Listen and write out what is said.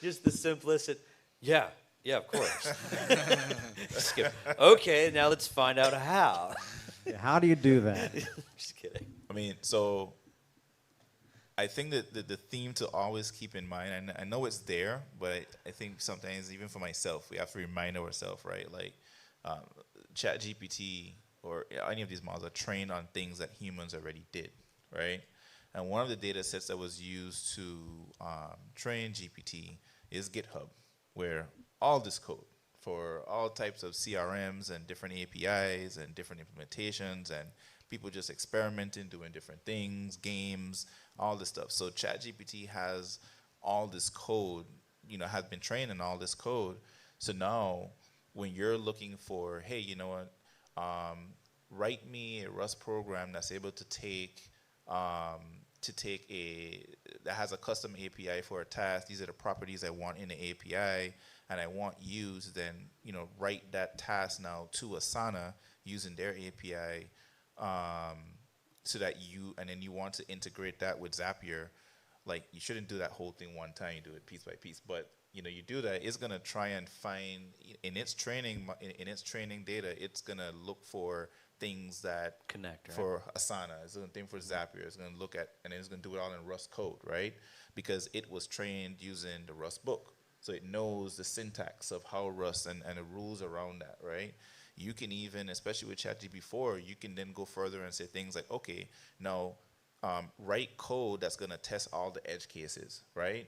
Just the simplicity. Yeah, yeah, of course. Just kidding. Okay, now let's find out how. Yeah, how do you do that? Just kidding. I mean, so I think that the theme to always keep in mind, and I know it's there, but I think sometimes even for myself, we have to remind ourselves, right? Like um, ChatGPT or any of these models are trained on things that humans already did, right? And one of the data sets that was used to train GPT is GitHub, where all this code for all types of CRMs and different APIs and different implementations and people just experimenting, doing different things, games, all this stuff. So ChatGPT has all this code, has been trained in all this code. So now when you're looking for, hey, you know what, write me a Rust program that's able to take a that has a custom API for a task. These are the properties I want in the API, and I want you to then write that task now to Asana using their API, so that and then you want to integrate that with Zapier. Like you shouldn't do that whole thing one time. You do it piece by piece, but you do that. It's gonna try and find in its training in its training data. It's gonna look for things that Connect, right? for Asana. It's gonna think for Zapier. It's gonna look at and then it's gonna do it all in Rust code, right? Because it was trained using the Rust book, so it knows the syntax of how Rust and the rules around that, right? You can even, especially with ChatGPT 4, you can then go further and say things like, okay, now write code that's gonna test all the edge cases, right?